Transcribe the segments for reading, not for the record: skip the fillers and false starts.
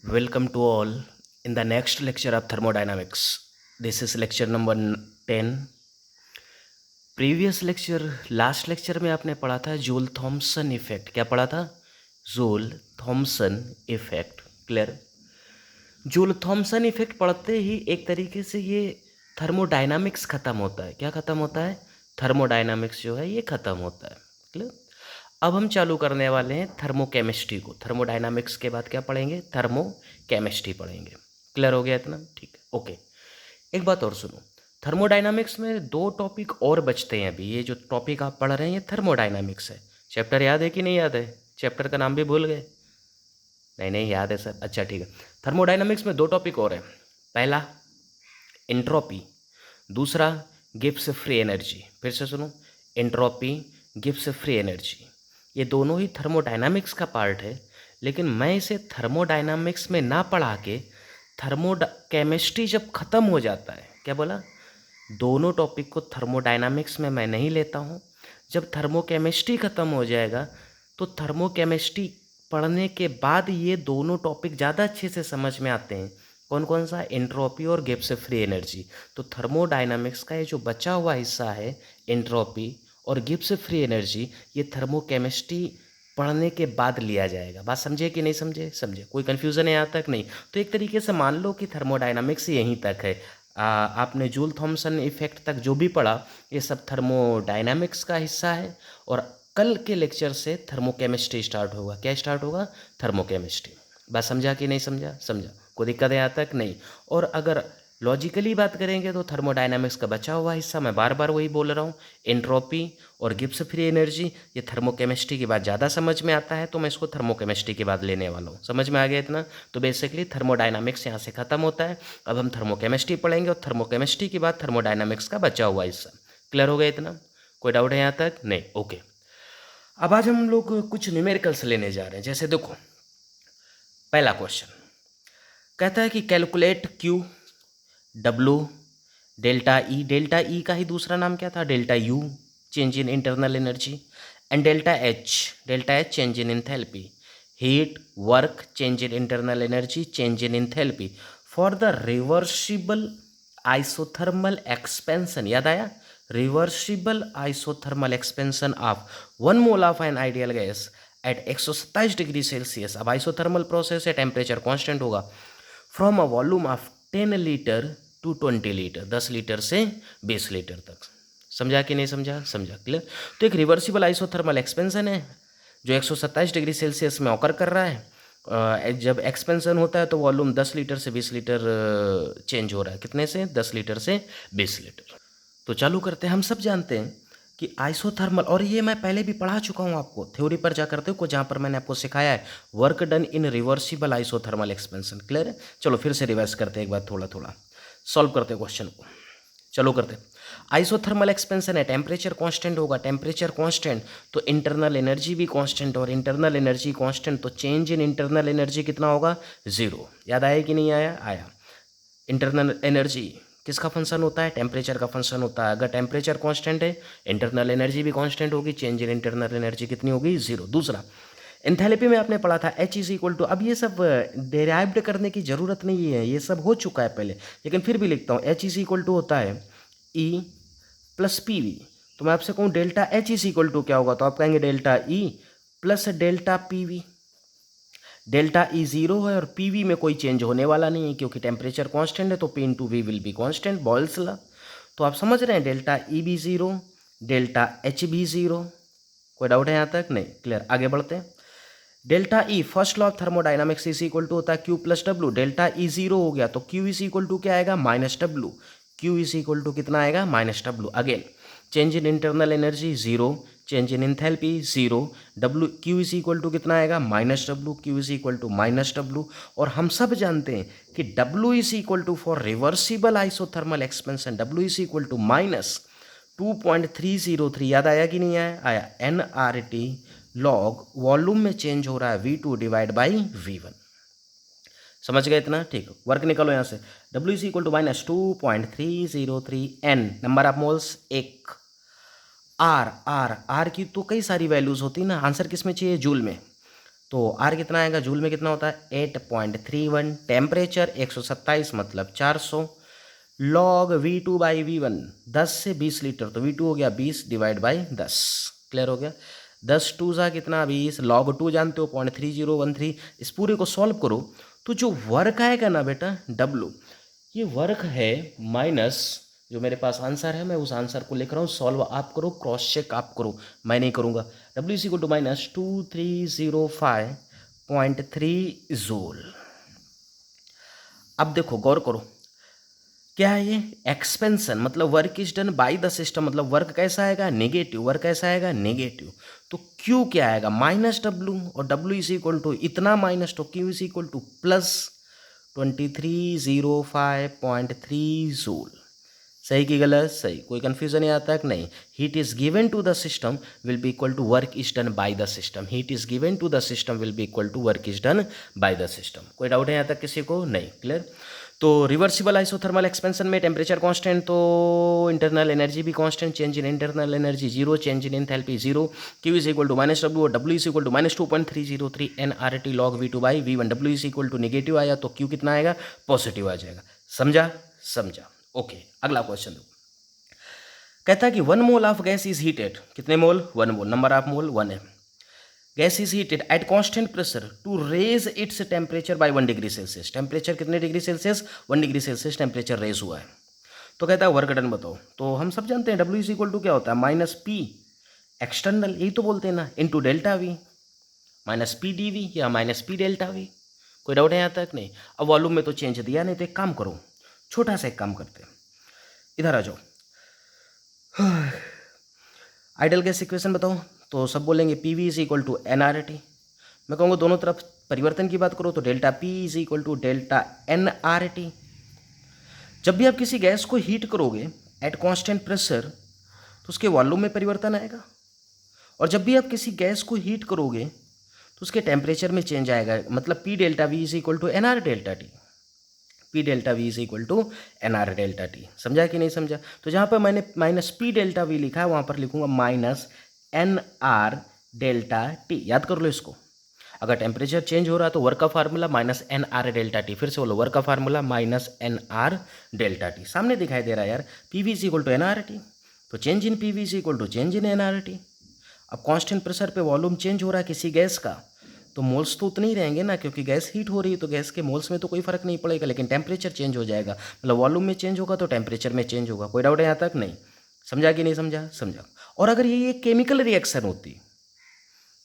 Welcome to all in the next lecture of thermodynamics. This is lecture number 10. Previous lecture last lecture में आपने पढ़ा था Joule Thomson effect. क्या पढ़ा था? Joule Thomson effect. Clear? Joule Thomson effect पढ़ते ही एक तरीके से ये थर्मोडायनामिक्स ख़त्म होता है. क्या ख़त्म होता है? थर्मोडायनामिक्स जो है ये ख़त्म होता है. क्लियर? अब हम चालू करने वाले हैं थर्मोकेमिस्ट्री को. थर्मोडायनामिक्स के बाद क्या पढ़ेंगे? थर्मोकेमिस्ट्री पढ़ेंगे. क्लियर हो गया इतना? ठीक है, ओके. एक बात और सुनो, थर्मोडायनामिक्स में दो टॉपिक और बचते हैं अभी. ये जो टॉपिक आप पढ़ रहे हैं ये थर्मोडायनामिक्स है. चैप्टर याद है कि नहीं याद है? चैप्टर का नाम भी भूल गए? नहीं नहीं याद है सर. अच्छा ठीक है. थर्मोडायनामिक्स में दो टॉपिक और हैं. पहला एंट्रोपी, दूसरा गिब्स फ्री एनर्जी. फिर से सुनो, एंट्रोपी, गिब्स फ्री एनर्जी. ये दोनों ही थर्मोडायनामिक्स का पार्ट है, लेकिन मैं इसे थर्मोडायनामिक्स में ना पढ़ा के केमिस्ट्री जब ख़त्म हो जाता है, क्या बोला? दोनों टॉपिक को थर्मोडायनामिक्स में मैं नहीं लेता हूँ. जब थर्मोकेमिस्ट्री ख़त्म हो जाएगा तो थर्मोकेमिस्ट्री पढ़ने के बाद ये दोनों टॉपिक ज़्यादा अच्छे से समझ में आते हैं. कौन कौन सा? एंट्रोपी और गिब्स फ्री एनर्जी. तो थर्मोडायनामिक्स का ये जो बचा हुआ हिस्सा है, एंट्रोपी और गिब्स फ्री एनर्जी, ये थर्मोकेमिस्ट्री पढ़ने के बाद लिया जाएगा. बात समझे कि नहीं समझे? समझे? कोई कन्फ्यूज़न है यहाँ तक? नहीं. तो एक तरीके से मान लो कि थर्मोडायनामिक्स यहीं तक है. आपने जूल थॉमसन इफेक्ट तक जो भी पढ़ा ये सब थर्मोडायनामिक्स का हिस्सा है. और कल के लेक्चर से थर्मोकेमिस्ट्री स्टार्ट होगा. क्या स्टार्ट होगा? थर्मोकेमिस्ट्री. बात समझा कि नहीं समझा? समझा. कोई दिक्कत है यहाँ तक? नहीं. और अगर लॉजिकली बात करेंगे तो थर्मोडायनामिक्स का बचा हुआ हिस्सा, मैं बार बार वही बोल रहा हूँ, एंट्रोपी और गिब्स फ्री एनर्जी, ये थर्मोकेमिस्ट्री के बाद ज़्यादा समझ में आता है, तो मैं इसको थर्मोकेमिस्ट्री के बाद लेने वाला हूँ. समझ में आ गया इतना? तो बेसिकली थर्मोडायनामिक्स यहाँ से ख़त्म होता है. अब हम थर्मोकेमिस्ट्री पढ़ेंगे और थर्मोकेमिस्ट्री के बाद थर्मोडायनामिक्स का बचा हुआ हिस्सा. क्लियर हो गया इतना? कोई डाउट है यहाँ तक? नहीं. ओके. अब आज हम लोग कुछ न्यूमेरिकल्स लेने जा रहे हैं. जैसे देखो, पहला क्वेश्चन कहता है कि calculate Q, W, delta E. Delta E का ही दूसरा नाम क्या था? Delta U, change in internal energy. And delta H change in enthalpy. Heat, work, change in internal energy, change in enthalpy for the reversible isothermal expansion. याद आया? Reversible isothermal expansion of 1 mole of an ideal gas eight 127 degree Celsius. अब isothermal process है, temperature constant होगा. From a volume of 10 litre to 20 litre, 10 litre से 20 litre तक. समझा कि नहीं समझा? समझा. क्लियर? तो एक रिवर्सिबल आइसोथर्मल एक्सपेंशन है जो 127 डिग्री सेल्सियस में ऑकर कर रहा है. जब एक्सपेंशन होता है तो वॉल्यूम 10 लीटर से 20 लीटर चेंज हो रहा है. कितने से? 10 लीटर से 20 लीटर. तो चालू करते हैं. हम सब जानते हैं कि आइसोथर्मल, और ये मैं पहले भी पढ़ा चुका हूँ आपको थ्योरी पर जा करते को, जहाँ पर मैंने आपको सिखाया है वर्क डन इन रिवर्सिबल आइसोथर्मल एक्सपेंशन. क्लियर है? चलो फिर से रिवाइज करते हैं एक बार, थोड़ा थोड़ा सॉल्व करते हैं क्वेश्चन को. चलो करते हैं. आइसोथर्मल एक्सपेंशन है, टेम्परेचर कांस्टेंट होगा. टेम्परेचर कांस्टेंट तो इंटरनल एनर्जी भी कांस्टेंट, और इंटरनल एनर्जी कांस्टेंट तो चेंज इन इंटरनल एनर्जी कितना होगा? 0. याद आया कि नहीं आया? आया. इंटरनल एनर्जी किसका फंक्शन होता है? टेम्परेचर का फंक्शन होता है. अगर टेम्परेचर कांस्टेंट है, इंटरनल एनर्जी भी कांस्टेंट होगी. चेंज इन इंटरनल एनर्जी कितनी होगी? 0. दूसरा, एंथैल्पी में आपने पढ़ा था H इज इक्वल टू, अब ये सब डेराइव्ड करने की ज़रूरत नहीं है, ये सब हो चुका है पहले, लेकिन फिर भी लिखता हूँ. H इज इक्वल टू होता है E प्लस पी वी. तो मैं आपसे कहूँ delta H is equal to क्या होगा, तो आप कहेंगे delta E plus delta P V. Delta E 0 है और पी वी में कोई चेंज होने वाला नहीं है क्योंकि टेम्परेचर कांस्टेंट है, तो P into V will be constant, Boyle's law. तो आप समझ रहे हैं, डेल्टा ई भी 0, डेल्टा एच भी 0. कोई डाउट है यहाँ तक? नहीं. क्लियर. आगे बढ़ते हैं. Delta E, first law of thermodynamics is equal to होता है Q plus W. Delta E 0 हो गया तो क्यू इज इक्वल टू क्या आएगा? Minus W. Q is equal to कितना आएगा? Minus W. Again, change in internal energy 0, change in enthalpy 0. W, Q is equal to कितना आएगा? Minus W. Q is equal to minus W. और हम सब जानते हैं कि W is equal to for reversible isothermal expansion, W is equal to minus 2.303. याद आया कि नहीं आया? आया. N R T log volume में चेंज हो रहा है V2 डिवाइड बाई V1. समझ गए इतना? ठीक. वर्क निकालो यहाँ से. W is equal to minus 2.303 N, number of moles 1. R की तो कई सारी वैल्यूज होती है ना, आंसर किस में चाहिए? जूल में. तो आर कितना आएगा, जूल में कितना होता है 8.31, टेम्परेचर 127 मतलब 400, लॉग V2 बाई V1 10 से 20 लीटर, तो V2 हो गया 20 डिवाइड बाई 10। क्लियर हो गया, 10 टू सा कितना 20, लॉग 2 जानते हो 0.3013। इस पूरे को सॉल्व करो तो जो वर्क आएगा ना बेटा W, ये वर्क है माइनस जो मेरे पास आंसर है, मैं उस आंसर को लिख रहा हूँ, सॉल्व आप करो, क्रॉस चेक आप करो, मैं नहीं करूँगा। W is equal to minus 2305.3 joule. अब देखो गौर करो, क्या है ये एक्सपेंशन, मतलब work is done by the system, मतलब वर्क कैसा आएगा नेगेटिव, वर्क कैसा आएगा नेगेटिव। तो Q क्या आएगा माइनस W, और W इज इक्वल टू इतना माइनस, तो Q is equal two plus 2305.3 joule. सही की गलत, सही, कोई कंफ्यूजन नहीं आता कि नहीं। Heat is given to the system will be equal to work is done by the system, heat is given to the system will be equal to work is done by the system. कोई doubt है यहाँ तक किसी को, नहीं, clear. तो reversible isothermal expansion में temperature constant, तो इंटरनल एनर्जी भी constant, change in internal energy zero, change in enthalpy zero. Q is equal to minus W और W is equal to minus 2.303 nRT log V2 by V1। W is equal to negative आया तो Q कितना आएगा, positive आ जाएगा। समझा, समझा, okay. अगला question दो, कहता है कि 1 mole of gas is heated, कितने mole, 1 mole, number of mole 1 है। Gas is heated at constant pressure to raise its temperature by 1 degree Celsius. Temperature कितने degree Celsius, 1 degree Celsius temperature raise हुआ है। तो कहता है वर्क डन बताओ। तो हम सब जानते हैं W इज इक्वल टू क्या होता है, माइनस P एक्सटर्नल, यही तो बोलते हैं ना, into delta V, minus P dV या माइनस P डेल्टा V। कोई डाउट है यहाँ तक, नहीं। अब वॉल्यूम में तो चेंज दिया नहीं, तो एक काम करो, छोटा सा एक काम करते हैं, इधर आ जाओ। आइडल गैस इक्वेशन बताओ, तो सब बोलेंगे PV is equal to nRT। मैं कहूँगा दोनों तरफ परिवर्तन की बात करो तो delta P is equal to delta nRT। जब भी आप किसी गैस को हीट करोगे एट कांस्टेंट प्रेशर तो उसके वॉल्यूम में परिवर्तन आएगा, और जब भी आप किसी गैस को हीट करोगे तो उसके टेम्परेचर में चेंज आएगा, मतलब P delta V is equal to NR delta T। P delta V is equal to NR delta T। समझा कि नहीं समझा। तो जहाँ पर मैंने माइनस P डेल्टा V लिखा है वहाँ पर लिखूंगा माइनस NR डेल्टा T। याद कर लो इसको, अगर टेम्परेचर चेंज हो रहा है तो वर्क का formula minus NR delta T। फिर से बोलो, वर्क का formula minus NR delta T। सामने दिखाई दे रहा है यार, PV is equal to NRT, तो change in PV is equal to change in NRT। अब कांस्टेंट प्रेशर पे वॉल्यूम चेंज हो रहा है किसी गैस का, तो मोल्स तो उतने ही रहेंगे ना, क्योंकि गैस हीट हो रही है तो गैस के मोल्स में तो कोई फर्क नहीं पड़ेगा, लेकिन टेम्परेचर चेंज हो जाएगा, मतलब वॉल्यूम में चेंज होगा तो टेम्परेचर में चेंज होगा। कोई डाउट है यहाँ तक, नहीं। समझा कि नहीं समझा, समझा। और अगर ये केमिकल रिएक्शन होती,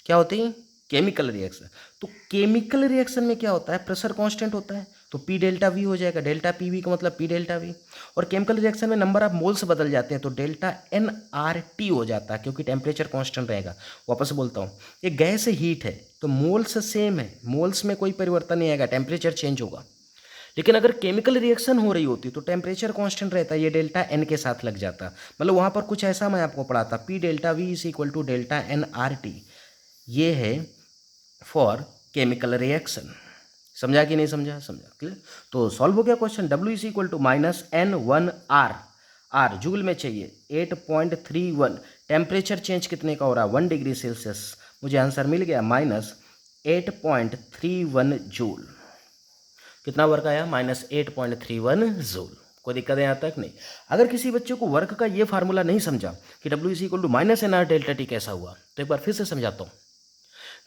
क्या होती है, केमिकल रिएक्शन, तो केमिकल रिएक्शन में क्या होता है, प्रेशर कांस्टेंट होता है, तो P डेल्टा V हो जाएगा, डेल्टा PV का मतलब P डेल्टा V। और केमिकल रिएक्शन में नंबर ऑफ मोल्स बदल जाते हैं तो डेल्टा nRT हो जाता है, क्योंकि टेम्परेचर कांस्टेंट रहेगा। वापस बोलता हूँ, ये गैस हीट है तो मोल्स सेम है, मोल्स में कोई परिवर्तन नहीं आएगा, टेम्परेचर चेंज होगा। लेकिन अगर केमिकल रिएक्शन हो रही होती तो टेम्परेचर कांस्टेंट रहता, ये डेल्टा N के साथ लग जाता, मतलब वहाँ पर कुछ ऐसा मैं आपको पढ़ाता, P delta V is equal to delta nRT। ये है फॉर केमिकल रिएक्शन। समझा कि नहीं समझा, समझा, क्लियर। तो सॉल्व हो गया question. W is equal to minus N1R, R joule में चाहिए, 8.31। टेम्परेचर चेंज कितने का हो रहा है, 1 डिग्री सेल्सियस। मुझे आंसर मिल गया माइनस 8.31 जूल। कितना वर्क आया, माइनस 8.31 जूल। कोई दिक्कत है यहाँ तक, नहीं। अगर किसी बच्चे को वर्क का ये फार्मूला नहीं समझा कि W is equal to minus NR delta T कैसा हुआ, तो एक बार फिर से समझाता हूँ।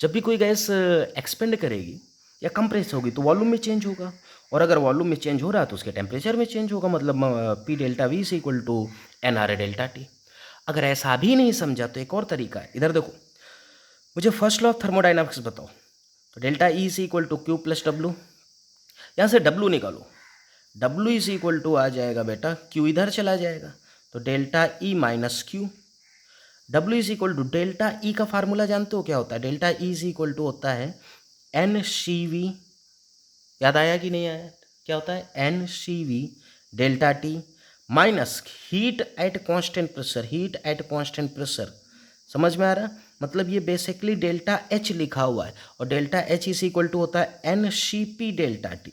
जब भी कोई गैस एक्सपेंड करेगी या कंप्रेस होगी तो वॉल्यूम में चेंज होगा, और अगर वॉल्यूम में चेंज हो रहा है तो उसके टेम्परेचर में चेंज होगा, मतलब P delta V is equal to NR delta T। अगर ऐसा भी नहीं समझा तो एक और तरीका है, इधर देखो, मुझे फर्स्ट लॉ ऑफ थर्मोडाइनमिक्स बताओ। तो delta E is equal to Q plus W, यहाँ से W निकालो, W इज इक्वल टू आ जाएगा बेटा, Q इधर चला जाएगा तो delta E minus Q। W is equal to delta E का फार्मूला जानते हो क्या होता है, delta E is equal to होता है NCV। याद आया कि नहीं आया, क्या होता है NCV delta T minus heat at constant pressure, heat at constant pressure. समझ में आ रहा, मतलब ये बेसिकली डेल्टा H लिखा हुआ है, और delta H is equal to होता है NCP डेल्टा T।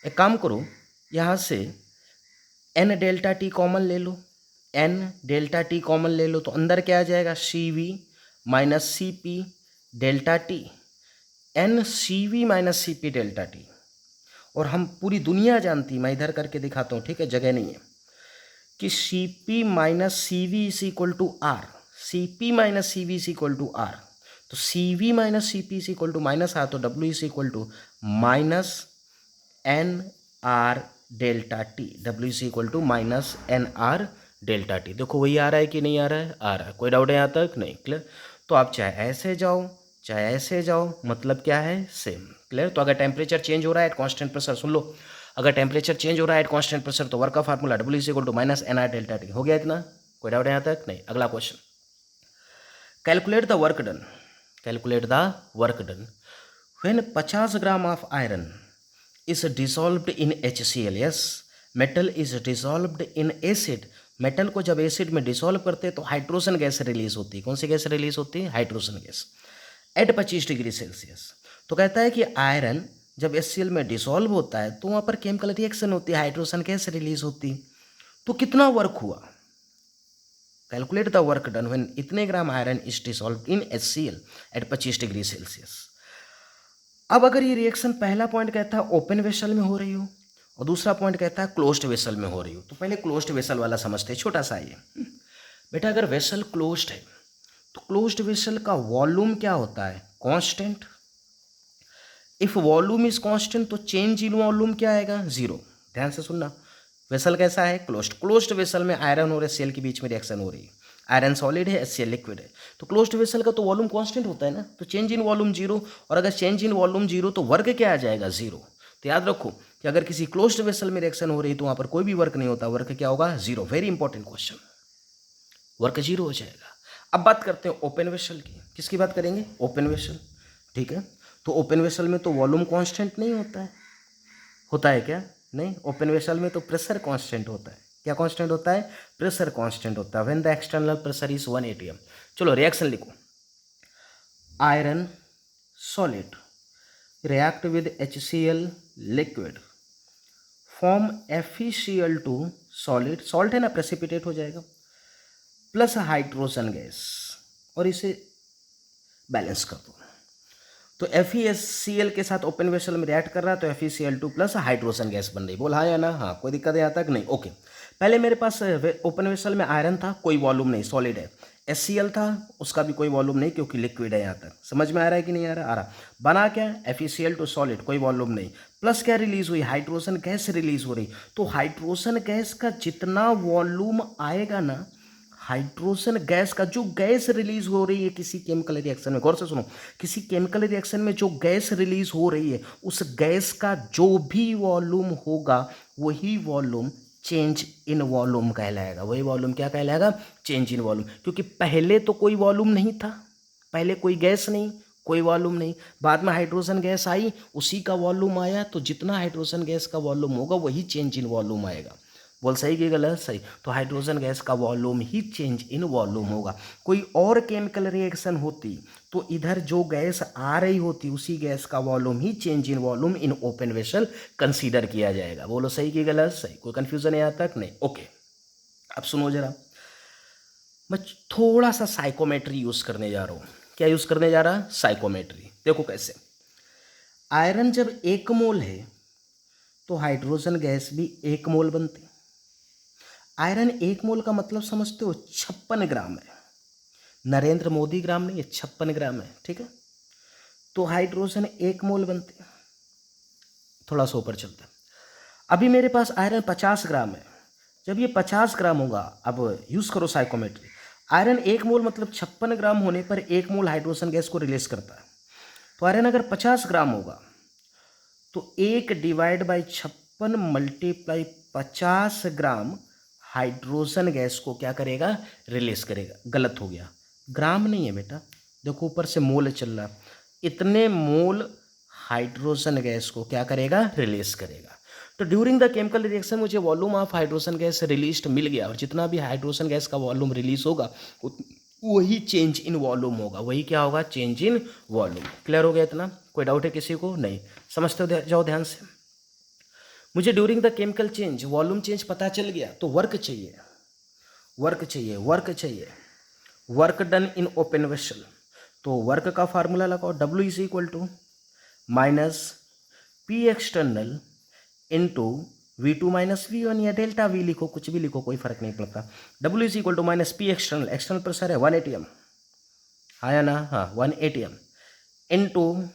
एक काम करो, यहाँ से N डेल्टा T कॉमन ले लो, N डेल्टा T कॉमन ले लो, तो अंदर क्या आ जाएगा, CV minus CP delta T n C V minus C P delta T. और हम पूरी दुनिया जानती, मैं इधर करके दिखाता हूँ, ठीक है, जगह नहीं है, कि C P minus C V is equal to R. C P minus C V is equal to R. तो C V minus C P is equal to minus R, तो W is equal to minus N R delta T. W is equal to minus N R delta T. देखो वही आ रहा है कि नहीं आ रहा है? आ रहा है। कोई डाउट है यहाँ तक? नहीं। क्लियर? तो आप चाहे ऐसे जाओ चाहे ऐसे जाओ, मतलब क्या है? सेम। क्लियर? तो अगर टेम्परेचर चेंज हो रहा है एट कांस्टेंट प्रेशर, सुन लो, अगर टेम्परेचर चेंज हो रहा है एट कांस्टेंट प्रेशर तो वर्क का formula W is equal to minus N R delta T. हो गया इतना? कोई डाउट है यहाँ तक? नहीं। अगला question, calculate the work done. Calculate the work done when 50 gram of iron is dissolved in HCl. yes, metal is dissolved in acid. Metal को जब एसिड में डिसॉल्व करते हैं तो हाइड्रोजन गैस रिलीज होती है। कौन सी गैस रिलीज होती है? Hydrogen gas at 25 degree Celsius. तो कहता है कि आयरन जब HCl में डिसॉल्व होता है तो वहाँ पर केमिकल रिएक्शन होती है, हाइड्रोजन गैस रिलीज होती है। तो कितना वर्क हुआ? Calculate the work done when इतने gram iron is dissolve in HCl at 25 degree Celsius. अब अगर ये रिएक्शन, पहला पॉइंट कहता है ओपन वेसल में हो रही हो और दूसरा पॉइंट कहता है क्लोज्ड वेसल में हो रही हो, तो पहले क्लोज्ड वेसल वाला समझते हैं। छोटा सा ये बेटा, अगर वेसल क्लोज्ड है तो क्लोज्ड वेसल का वॉल्यूम क्या होता है? Constant. If volume is constant तो चेंज इन वॉल्यूम क्या आएगा? जीरो। ध्यान से सुनना, वेसल कैसा है? क्लोज्ड। क्लोज्ड वेसल में आयरन और HCl के बीच में रिएक्शन हो रही है। आयरन सॉलिड है, HCl लिक्विड है, तो क्लोज्ड वेसल का तो वॉल्यूम कांस्टेंट होता है ना, तो चेंज इन वॉल्यूम जीरो। और अगर चेंज इन वॉल्यूम जीरो तो वर्क क्या आ जाएगा? जीरो। तो याद रखो कि अगर किसी क्लोज्ड वेसल में रिएक्शन हो रही है तो वहाँ पर कोई भी वर्क नहीं होता, वर्क क्या होगा? Zero. Very important question, work zero हो जाएगा। अब बात करते हैं ओपन वेसल की। किसकी बात करेंगे? Open vessel. ठीक है, तो ओपन वेसल में तो वॉल्यूम कांस्टेंट नहीं होता है। होता है क्या? नहीं। ओपन वेसल में तो प्रेशर कांस्टेंट होता है। क्या कांस्टेंट होता है? प्रेशर कांस्टेंट होता है when the external pressure is 1 atm। चलो रिएक्शन लिखो। Iron solid react with HCl liquid form FeCl2 solid, salt है ना, प्रेसिपिटेट हो जाएगा, प्लस हाइड्रोजन गैस, और इसे बैलेंस कर दो। तो FeCl के साथ ओपन वेसल में रिएक्ट कर रहा है तो FeCl2 प्लस हाइड्रोजन गैस बन रही। बोल हाँ या ना? हाँ। कोई दिक्कत यहाँ तक? नहीं। ओके, पहले मेरे पास ओपन वेसल में आयरन था, कोई वॉल्यूम नहीं, सॉलिड है। HCl था, उसका भी कोई वॉल्यूम नहीं क्योंकि लिक्विड है। यहाँ तक समझ में आ रहा है कि नहीं आ रहा? आ रहा। बना क्या? FeCl2 सॉलिड, कोई वॉल्यूम नहीं, प्लस क्या रिलीज हुई? हाइड्रोजन गैस रिलीज हो रही। तो हाइड्रोजन गैस का जितना वॉल्यूम आएगा ना, हाइड्रोजन गैस का जो गैस रिलीज हो रही है किसी केमिकल रिएक्शन में, गौर से सुनो, किसी केमिकल रिएक्शन में जो गैस रिलीज हो रही है उस गैस का जो भी वॉल्यूम होगा वही वॉल्यूम चेंज इन वॉल्यूम कहलाएगा। वही वॉल्यूम क्या कहलाएगा? Change in volume. क्योंकि पहले तो कोई वॉल्यूम नहीं था, पहले कोई गैस नहीं, कोई वॉल्यूम नहीं, बाद में हाइड्रोजन गैस आई, उसी का वॉल्यूम आया, तो जितना हाइड्रोजन गैस का वॉल्यूम होगा वही चेंज इन वॉल्यूम आएगा। बोल सही कि गलत? सही। तो हाइड्रोजन गैस का volume he change in volume होगा। कोई और केमिकल रिएक्शन होती तो इधर जो गैस आ रही होती उसी गैस का volume he change in volume in open vessel consider किया जाएगा। बोलो सही कि गलत? सही। कोई कंफ्यूजन है यहाँ तक? नहीं। ओके, अब सुनो जरा, मैं थोड़ा सा साइकोमेट्री यूज करने जा रहा हूँ। क्या यूज करने जा रहा? साइकोमेट्री। देखो कैसे, आयरन जब 1 मोल है तो हाइड्रोजन गैस भी 1 मोल बनती। आयरन 1 मोल का मतलब समझते हो? 56 ग्राम है। नरेंद्र मोदी ग्राम नहीं है, 56 ग्राम है। ठीक है, तो हाइड्रोजन 1 मोल बनते हैं। थोड़ा सा ऊपर चलते हैं। अभी मेरे पास आयरन 50 ग्राम है। जब ये 50 ग्राम होगा, अब यूज करो साइकोमेट्री, आयरन 1 मोल मतलब 56 ग्राम होने पर 1 मोल हाइड्रोजन गैस को रिलीज करता है। तो आयरन अगर 50 ग्राम होगा तो 1 divide by 56 multiply 50 gram hydrogen gas को क्या करेगा? रिलीज करेगा। गलत हो गया, ग्राम नहीं है बेटा, देखो ऊपर से मोल चल रहा, इतने मोल हाइड्रोजन गैस को क्या करेगा? रिलीज करेगा। तो ड्यूरिंग द केमिकल रिएक्शन मुझे volume of hydrogen gas release मिल गया, और जितना भी हाइड्रोजन गैस का वॉल्यूम रिलीज होगा वही चेंज इन वॉल्यूम होगा। वही क्या होगा? Change in volume. क्लियर हो गया इतना? कोई डाउट है किसी को? नहीं। समझते हो जाओ ध्यान से। मुझे during the chemical change volume change पता चल गया, तो वर्क चाहिए, वर्क चाहिए, वर्क चाहिए, work done in open vessel. तो वर्क का फार्मूला लगाओ, W is equal to minus P external into V2 minus V1 या डेल्टा V लिखो, कुछ भी लिखो, कोई फर्क नहीं पड़ता। W is equal to minus P external, external pressure है 1 ATM, आया ना, हाँ 1 ATM into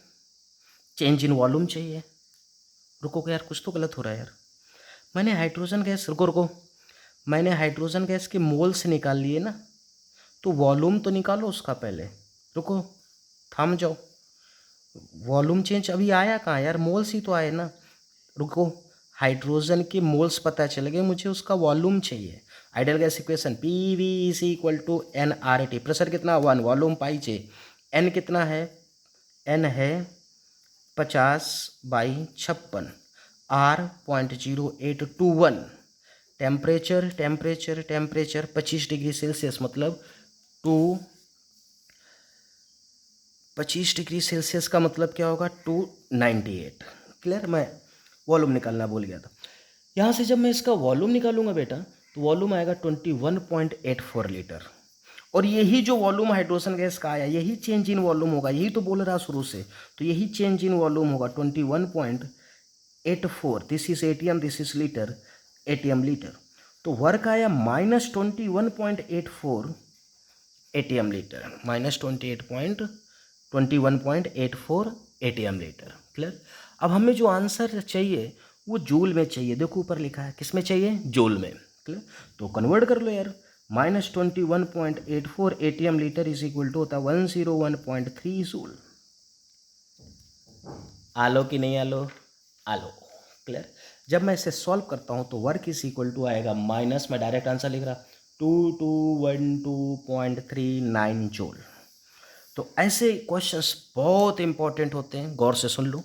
change in volume चाहिए। रुको यार, कुछ तो गलत हो रहा है यार, मैंने हाइड्रोजन गैस, रुको मैंने हाइड्रोजन गैस के मोल्स निकाल लिए ना, तो वॉल्यूम तो निकालो उसका पहले। रुको, थम जाओ, वॉल्यूम चेंज अभी आया कहाँ यार, मोल्स ही तो आए ना। रुको, हाइड्रोजन के मोल्स पता चल गए, मुझे उसका वॉल्यूम चाहिए। Ideal gas equation P V is equal to N R A T, pressure कितना 1, वॉल्यूम पाई जे, एन कितना है, एन है 50/56, आर 0.0821, टेम्परेचर 25 डिग्री सेल्सियस, मतलब 25 डिग्री सेल्सियस का मतलब क्या होगा 298। क्लियर, मैं वॉल्यूम निकालना भूल गया था। यहाँ से जब मैं इसका वॉल्यूम निकालूंगा बेटा, तो वॉल्यूम आएगा 21.84 लीटर, और यही जो वॉल्यूम हाइड्रोजन गैस का आया, यही चेंज इन वॉल्यूम होगा, यही तो बोल रहा शुरू से, तो यही चेंज इन वॉल्यूम होगा 21.84। This is ATM, this is litre, ATM litre, तो वर्क आया -21.84 ATM litre, -21.84 ATM litre. Clear. अब हमें जो आंसर चाहिए वो जूल में चाहिए, देखो ऊपर लिखा है, किस में चाहिए, जूल में। क्लियर, तो कन्वर्ट कर लो यार, -21.84 ATM litre is equal to होता है 101.3 जूल। आलो कि नहीं आलो, आलो। क्लियर, जब मैं इसे सॉल्व करता हूं तो वर्क इज इक्वल टू आएगा माइनस, मैं डायरेक्ट आंसर लिख रहा 2212.39 जूल। तो ऐसे क्वेश्चंस बहुत इंपॉर्टेंट होते हैं, गौर से सुन लो,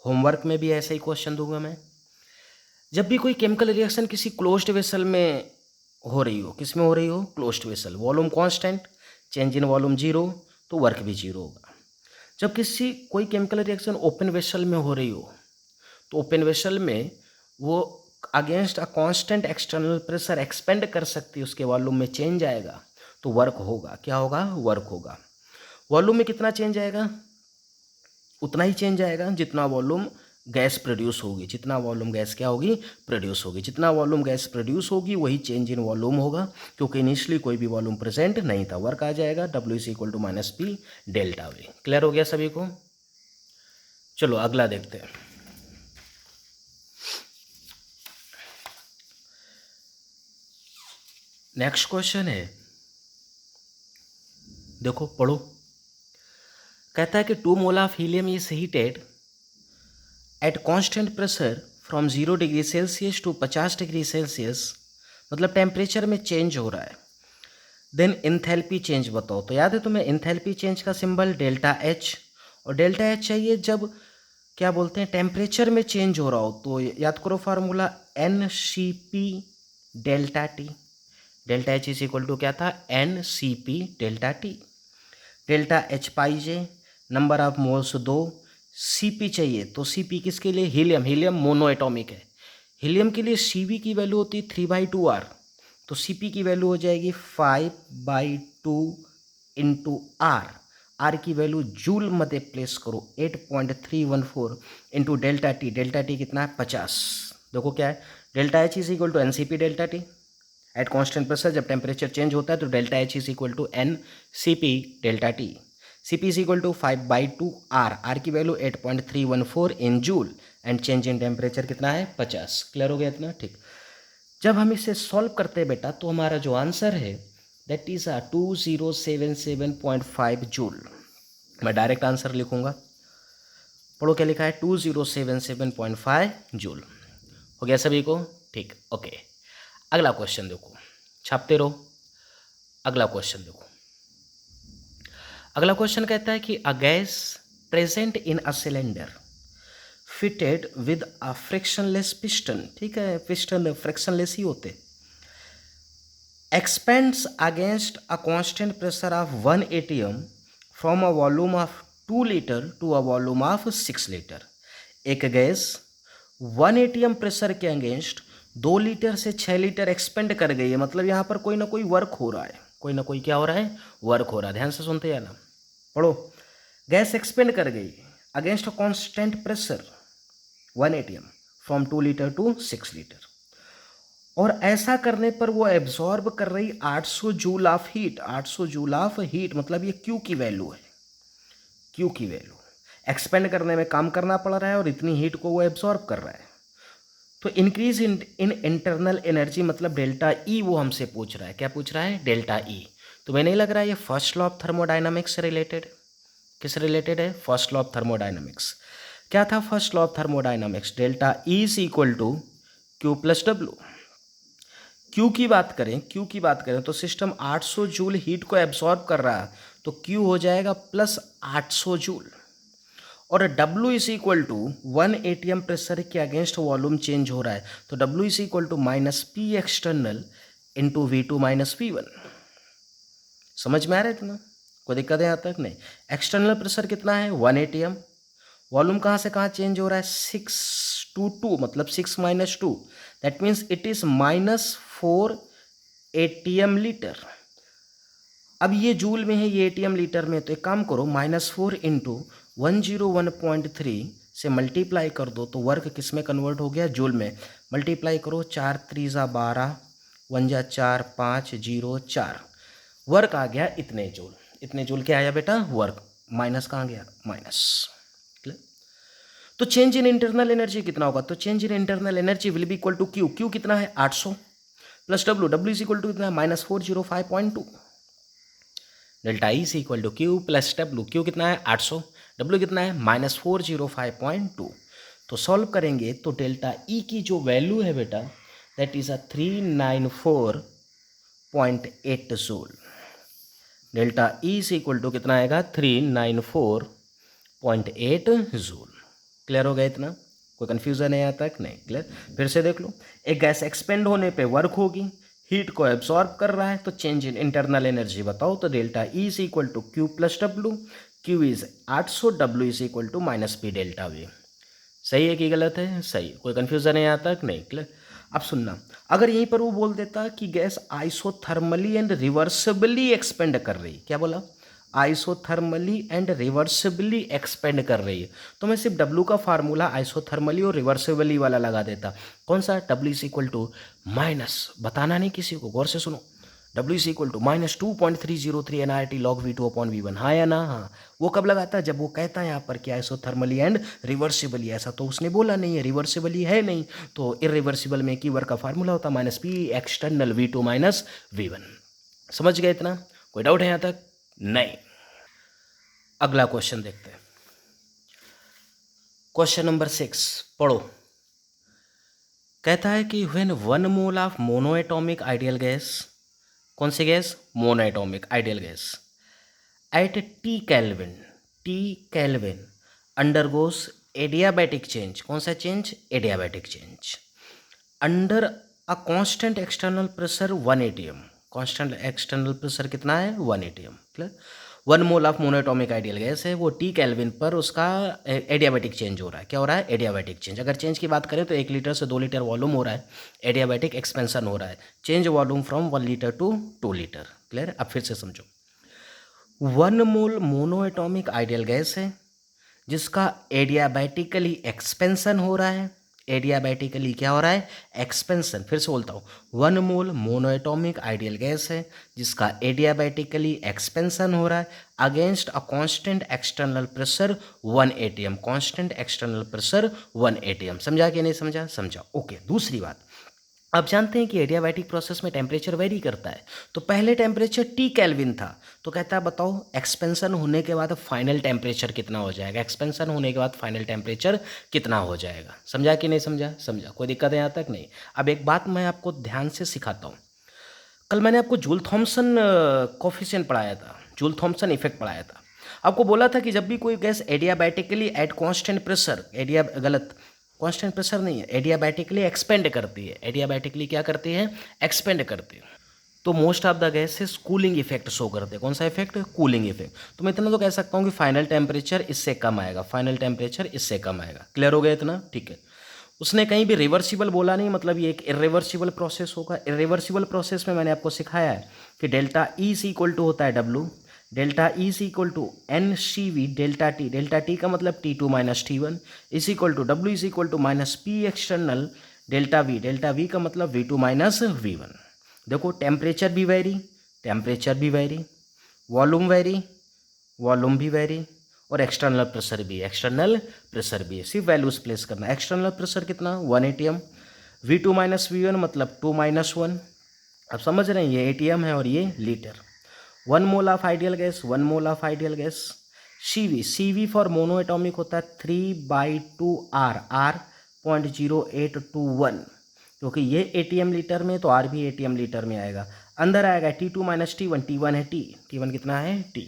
होमवर्क में भी ऐसे ही क्वेश्चन दूंगा मैं। जब भी कोई केमिकल रिएक्शन किसी क्लोज्ड वेसल में हो रही हो, किस में हो रही हो, closed vessel, volume constant, change in volume 0, तो वर्क भी 0 होगा। जब कोई केमिकल रिएक्शन ओपन वेसल में हो रही हो, तो ओपन वेसल में वो against a constant external pressure expand कर सकती है, उसके वॉल्यूम में चेंज आएगा, तो वर्क होगा, क्या होगा, वर्क होगा। वॉल्यूम में कितना चेंज आएगा, उतना ही चेंज आएगा जितना वॉल्यूम गैस प्रोड्यूस होगी, जितना वॉल्यूम गैस क्या होगी, प्रोड्यूस होगी, जितना वॉल्यूम गैस प्रोड्यूस होगी वही चेंज इन वॉल्यूम होगा, क्योंकि इनिशियली कोई भी वॉल्यूम प्रेजेंट नहीं था। वर्क आ जाएगा W is equal to minus P delta V. Clear हो गया सभी को। चलो अगला देखते हैं। नेक्स्ट क्वेश्चन है, देखो पढ़ो, कहता है कि 2 mole of helium is heated at constant pressure from 0 degree Celsius to 50 degree Celsius, मतलब टेम्परेचर में चेंज हो रहा है। देन इंथैल्पी चेंज बताओ। तो याद है तुम्हें इंथैल्पी चेंज का सिंबल डेल्टा एच, और डेल्टा एच चाहिए जब क्या बोलते हैं टेम्परेचर में चेंज हो रहा हो, तो याद करो formula NCP delta T. Delta H is equal to क्या था, NCP delta T. Delta H पाई जे, नंबर ऑफ मोल्स 2, Cp चाहिए, तो Cp किसके लिए, हीलियम, हीलियम मोनो एटॉमिक है, हीलियम के लिए Cv की वैल्यू होती है 3/2R, तो Cp की वैल्यू हो जाएगी 5/2 इंटू R की वैल्यू जूल मध्ये प्लेस करो 8.314 into delta T, delta T कितना है 50। देखो क्या है, delta H is equal to NCP delta T at constant pressure, जब टेम्परेचर चेंज होता है तो delta H is equal to NCP delta T. Cp is equal to 5/2 R की value 8.314 in joule, and change in temperature कितना है 50। Clear हो गया इतना, ठीक। जब हम इसे सॉल्व करते हैं बेटा, तो हमारा जो आंसर है दैट इज 2077.5 जूल। मैं डायरेक्ट आंसर लिखूंगा, पढ़ो क्या लिखा है, 2077.5 जूल। हो गया सभी को, ठीक, ओके। अगला क्वेश्चन देखो, छापते रहो। अगला क्वेश्चन देखो, अगला क्वेश्चन कहता है कि a gas present in a cylinder fitted with a frictionless piston, ठीक है, पिस्टन फ्रिक्शनलेस ही होते, expands against a constant pressure of 1 ATM from a volume of 2 litre to a volume of 6 litre. एक gas 1 ATM pressure के against 2 litre से 6 litre expand कर गई है, मतलब यहाँ पर कोई ना कोई वर्क हो रहा है, कोई ना कोई क्या हो रहा है, वर्क हो रहा है। ध्यान से सुनते जाना, पढ़ो। गैस एक्सपेंड कर गई against a constant pressure 1 atm from 2 litre to 6 litre, और ऐसा करने पर वो एब्जॉर्ब कर रही 800 joule of heat. 800 joule of heat मतलब ये क्यू की वैल्यू है, क्यू की वैल्यू। एक्सपेंड करने में काम करना पड़ रहा है और इतनी हीट को वो एब्जॉर्ब कर रहा है। तो इंक्रीज इन इंटरनल एनर्जी मतलब डेल्टा ई वो हमसे पूछ रहा है। क्या पूछ रहा है? Delta E. तो मैं नहीं लग रहा है ये फर्स्ट लॉ ऑफ थर्मोडायनामिक्स से रिलेटेड। किस रिलेटेड है? First law of thermodynamics. क्या था first law of thermodynamics? Delta E is equal to Q plus W. Q की बात करें तो सिस्टम 800 जूल हीट को एब्सॉर्ब कर रहा है, तो क्यू हो जाएगा प्लस 800 जूल, और W is equal to 1 atm pressure के अगेंस्ट वॉल्यूम चेंज हो रहा है, तो W is equal to minus P external into V2 minus P1। समझ में आ रहा है इतना? कोई दिक्कत है यहाँ तक? नहीं। एक्सटर्नल प्रेशर कितना है? 1 atm। वॉल्यूम कहाँ से कहाँ चेंज हो रहा है? 6 to 2 मतलब 6 minus 2, that means it is minus 4 atm litre. अब ये जूल में है, ये atm लीटर में, तो एक काम करो -4 इंटू 101.3 से मल्टीप्लाई कर दो, तो वर्क किस में कन्वर्ट हो गया? जूल में। मल्टीप्लाई करो, 4 त्रिजा 12, 1 जा 4, 5 0 4, वर्क आ गया इतने जूल। इतने जूल क्या आया बेटा? वर्क। माइनस कहाँ गया? माइनस। तो चेंज इन इंटरनल एनर्जी कितना होगा? तो change in internal energy will be equal to Q. Q कितना है? 800 plus W. W is equal to कितना है? -405.2। Delta E is equal to Q plus W. Q कितना है? 800। डब्ल्यू कितना है? -405.2। तो सॉल्व करेंगे तो डेल्टा ई की जो वैल्यू है बेटा, that is 394.8 joule. Delta E is equal to कितना आएगा? 394.8 जूल। क्लियर हो गया इतना? कोई कन्फ्यूज़न है यहाँ तक? नहीं। क्लियर? फिर से देख लो, एक गैस एक्सपेंड होने पे वर्क होगी, हीट को एब्सॉर्ब कर रहा है, तो चेंज इन इंटरनल एनर्जी बताओ, तो delta E is equal to Q plus W. Q is 800, W is equal to minus P delta V. सही है कि गलत है? सही। कोई कन्फ्यूज़न है यहाँ तक? नहीं। क्लियर? अब सुनना, अगर यहीं पर वो बोल देता कि gas isothermally and reversibly expand कर रही, क्या बोला? आइसोथर्मली एंड रिवर्सिबली एक्सपेंड कर रही है, तो मैं सिर्फ W का फार्मूला आइसोथर्मली और रिवर्सिबली वाला लगा देता। कौन सा? W is equal to minus, बताना नहीं किसी को, गौर से सुनो, W is equal to -2.303 NRT log V2 upon V1। हाँ या ना? हाँ। वो कब लगाता है? जब वो कहता है यहाँ पर कि आइसोथर्मली एंड रिवर्सिबली। ऐसा तो उसने बोला नहीं है, रिवर्सिबली है नहीं, तो इरिवर्सिबल में कीवर्ड का फार्मूला होता -P external V2 minus V1। समझ गए इतना? कोई डाउट है यहाँ तक? नहीं। अगला क्वेश्चन देखते हैं। क्वेश्चन नंबर 6 पढ़ो। कहता है कि when 1 mole of monoatomic ideal gas, कौन सी गैस? Monoatomic ideal gas, at T kelvin undergoes adiabatic change. कौन सा चेंज? Adiabatic change under a constant external pressure 1 atm। Constant external pressure कितना है? 1 atm। Clear? 1 mole of monoatomic ideal gas है, वो टी केल्विन पर उसका एडियाबैटिक चेंज हो रहा है। क्या हो रहा है? Adiabatic change. अगर चेंज की बात करें तो 1 लीटर से 2 लीटर वॉल्यूम हो रहा है, एडियाबैटिक एक्सपेंशन हो रहा है, change volume from 1 litre to 2 litre. Clear? अब फिर से समझो, 1 मोल मोनोएटॉमिक आइडियल गैस है जिसका एडियाबैटिकली एक्सपेंशन हो रहा है। एडियाबैटिकली क्या हो रहा है? एक्सपेंशन। फिर से बोलता हूँ, 1 मोल मोनोएटॉमिक आइडियल गैस है जिसका एडियाबैटिकली एक्सपेंशन हो रहा है against a constant external pressure 1 atm। Constant external pressure 1 atm। समझा कि नहीं समझा? समझा। ओके। दूसरी बात, आप जानते हैं कि एडियाबैटिक प्रोसेस में टेम्परेचर वेरी करता है, तो पहले टेम्परेचर टी केल्विन था, तो कहता है बताओ एक्सपेंशन होने के बाद फाइनल टेम्परेचर कितना हो जाएगा? एक्सपेंशन होने के बाद फाइनल टेम्परेचर कितना हो जाएगा? समझा कि नहीं समझा? समझा। कोई दिक्कत है यहाँ तक? नहीं। अब एक बात मैं आपको ध्यान से सिखाता हूँ। कल मैंने आपको जूल थॉम्सन कोफिशिएंट पढ़ाया था, जूल थॉम्सन इफेक्ट पढ़ाया था। आपको बोला था कि जब भी कोई gas adiabatically eight constant pressure, गलत, कांस्टेंट प्रेशर नहीं है, एडियाबैटिकली एक्सपेंड करती है। एडियाबैटिकली क्या करती है? एक्सपेंड करती है, तो most of the gases cooling effect show करते हैं। कौन सा इफेक्ट? Cooling effect. तो मैं इतना तो कह सकता हूँ कि फाइनल टेम्परेचर इससे कम आएगा, फाइनल टेम्परेचर इससे कम आएगा। क्लियर हो गया इतना? ठीक है। उसने कहीं भी रिवर्सिबल बोला नहीं, मतलब ये एक इरिवर्सिबल प्रोसेस होगा। इरिवर्सिबल प्रोसेस में मैंने आपको सिखाया है कि delta E is equal to होता है W, delta E is equal to N C V delta T का मतलब T2 minus T1 is equal to W is equal to minus P external delta V का मतलब V2 minus V1। देखो temperature भी vary, volume भी vary, और external pressure भी है। सिर्फ वैल्यूज प्लेस करना। एक्सटर्नल प्रेशर कितना 1 atm, V2 माइनस V1 मतलब 2 माइनस 1। अब समझ रहे हैं, ये atm है और ये litre. 1 mole of ideal gas, CV for mono atomic होता है 3/2 R 0.0821, क्योंकि ये ATM लीटर में तो R भी ATM लीटर में आएगा। अंदर आएगा T2 माइनस T1, T1 है T1 कितना है T।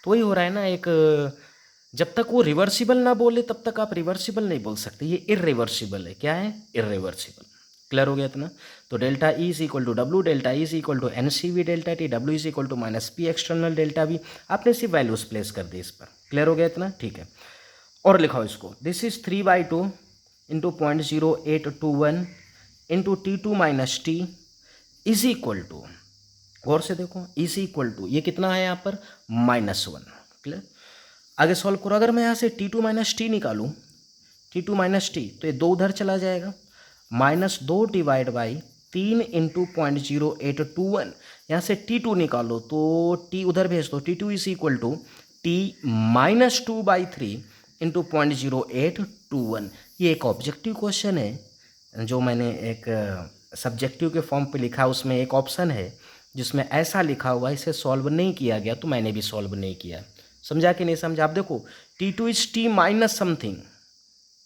तो वही हो रहा है ना, एक जब तक वो रिवर्सिबल ना बोले तब तक आप रिवर्सिबल नहीं बोल सकते। ये इरिवर्सिबल है। क्या है? इरिवर्सिबल। क्लियर हो गया इतना? तो delta E is equal to W, delta E is equal to N C V delta T, W is equal to minus P external delta V. आपने सिर्फ वैल्यूज प्लेस कर दी इस पर। क्लियर हो गया इतना? ठीक है। और लिखाओ इसको, this is 3/2 into 0.0821 into T2 minus T is equal to, गौर से देखो, इज इक्वल टू ये कितना है यहाँ पर -1। क्लियर? आगे सॉल्व करो। अगर मैं यहाँ से T2 माइनस टी निकालूँ, T2 माइनस टी, तो ये 2 उधर चला जाएगा, -2 डिवाइड बाई 3 इंटू 0.0821। यहाँ से T2 निकालो तो T उधर भेज दो, T2 is equal to T minus 2/3 into 0.0821। ये एक ऑब्जेक्टिव क्वेश्चन है जो मैंने एक सब्जेक्टिव के फॉर्म पे लिखा। उसमें एक ऑप्शन है जिसमें ऐसा लिखा हुआ, इसे सॉल्व नहीं किया गया तो मैंने भी सॉल्व नहीं किया। समझा कि नहीं समझा? आप देखो, T2 is T minus something,